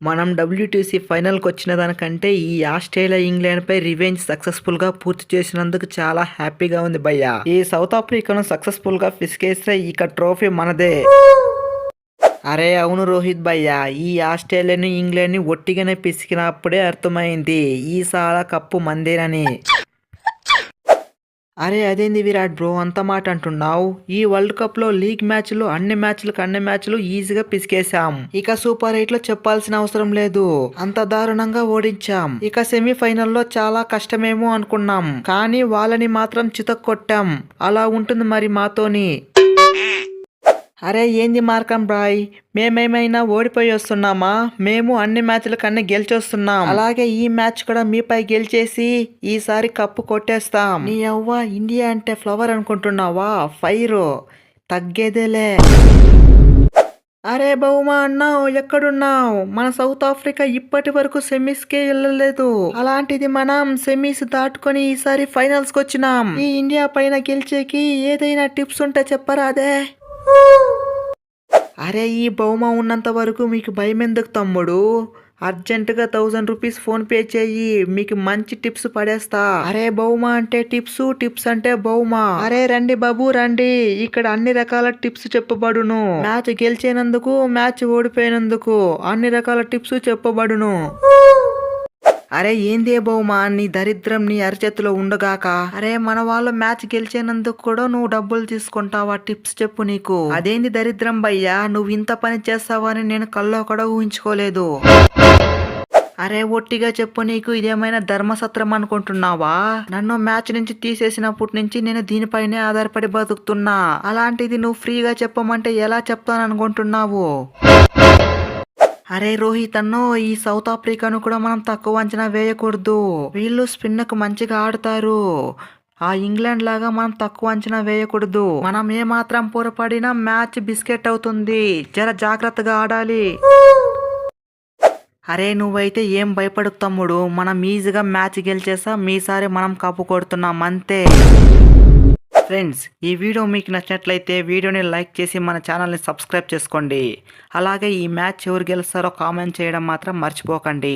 మనం డబ్ల్యూటీసీ ఫైనల్కి వచ్చిన దానికంటే ఈ ఆస్ట్రేలియా ఇంగ్లాండ్ పై రివెంజ్ సక్సెస్ఫుల్ గా పూర్తి చేసినందుకు చాలా హ్యాపీగా ఉంది భయ్య. ఈ సౌత్ ఆఫ్రికాను సక్సెస్ఫుల్ గా పిసికేస్తే ఇక ట్రోఫీ మనదే. అరే అవును రోహిత్ భయ్య, ఈ ఆస్ట్రేలియాని ఇంగ్లాండ్ ని ఒట్టిగానే పిసికినప్పుడే అర్థమైంది ఈసారి కప్పు మందేనని. అరే అదేంది విరాట్ బ్రో అంత మాట అంటున్నావు? ఈ వరల్డ్ కప్ లో లీగ్ మ్యాచ్లు అన్ని మ్యాచ్లు ఈజీగా పిసికేశాం. ఇక సూపర్ 8 లో చెప్పాల్సిన అవసరం లేదు, అంత దారుణంగా ఓడించాం. ఇక సెమీఫైనల్లో చాలా కష్టమేమో అనుకున్నాం, కానీ వాళ్ళని మాత్రం చితక్కొట్టాం. అలా ఉంటుంది మరి మాతోని. అరే ఏంది మార్కం బ్రాయ్, మేమేమైనా ఓడిపోయి వస్తున్నామా? మేము అన్ని మ్యాచ్లకు అన్ని గెలిచొస్తున్నాం. అలాగే ఈ మ్యాచ్ కూడా మీపై గెలిచేసి ఈసారి కప్పు కొట్టేస్తాం. నీ అవ్వ ఇండియా అంటే ఫ్లవర్ అనుకుంటున్నావా? ఫైర్ తగ్గేదేలే. అరే బహుమా అన్నావు, ఎక్కడున్నావు? మన సౌత్ ఆఫ్రికా ఇప్పటి వరకు సెమీస్కే వెళ్ళలేదు, అలాంటిది మనం సెమీస్ దాటుకొని ఈసారి ఫైనల్స్ కి వచ్చినాం. ఈ ఇండియా పైన గెలిచేకి ఏదైనా టిప్స్ ఉంటే చెప్పరాదే? అరే ఈ బహుమా ఉన్నంత వరకు మీకు భయం ఎందుకు తమ్ముడు? అర్జెంటుగా 1000 రూపీస్ ఫోన్ పే చెయ్యి, మీకు మంచి టిప్స్ పడేస్తా. అరే బహుమా అంటే టిప్స్, టిప్స్ అంటే బహుమా. అరే రండి బాబు రండి, ఇక్కడ అన్ని రకాల టిప్స్ చెప్పబడును. మ్యాచ్ గెలిచేనందుకు, మ్యాచ్ ఓడిపోయినందుకు అన్ని రకాల టిప్స్ చెప్పబడును. అరే ఏందే బహుమా, నీ దరిద్రం నీ అరచేతిలో ఉండగాక. అరే మన వాళ్ళు మ్యాచ్ గెలిచేనందుకు కూడా నువ్వు డబ్బులు తీసుకుంటావా? టిప్స్ చెప్పు నీకు. అదేంది దరిద్రం భయ్యా, నువ్వు ఇంత పని చేస్తావని నేను కల్లో కూడా ఊహించుకోలేదు. అరే ఒట్టిగా చెప్పు, నీకు ఇదేమైనా ధర్మసత్రం అనుకుంటున్నావా? నన్ను మ్యాచ్ నుంచి తీసేసినప్పటి నుంచి నేను దీనిపైనే ఆధారపడి బతుకుతున్నా, అలాంటిది నువ్వు ఫ్రీగా చెప్పమంటే ఎలా చెప్తాననుకుంటున్నావు? అరే రోహిత్ అన్నో, ఈ సౌత్ ఆఫ్రికాను కూడా మనం తక్కువ అంచనా వేయకూడదు. వీళ్ళు స్పిన్కు మంచిగా ఆడతారు. ఆ ఇంగ్లాండ్ లాగా మనం తక్కువ అంచనా వేయకూడదు. మనం ఏ మాత్రం పొరపడినా మ్యాచ్ బిస్కెట్ అవుతుంది, జర జాగ్రత్తగా ఆడాలి. అరే నువ్వైతే ఏం భయపడకు తమ్ముడు, మనం ఈజీగా మ్యాచ్ గెలిచేసాం. మీసారి మనం కప్పు కొడుతున్నాం అంతే. ఫ్రెండ్స్ ఈ వీడియో మీకు నచ్చినట్లయితే వీడియోని లైక్ చేసి మన ఛానల్ని సబ్స్క్రైబ్ చేసుకోండి. అలాగే ఈ మ్యాచ్ ఎవరు గెలుస్తారో కామెంట్ చేయడం మాత్రం మర్చిపోకండి.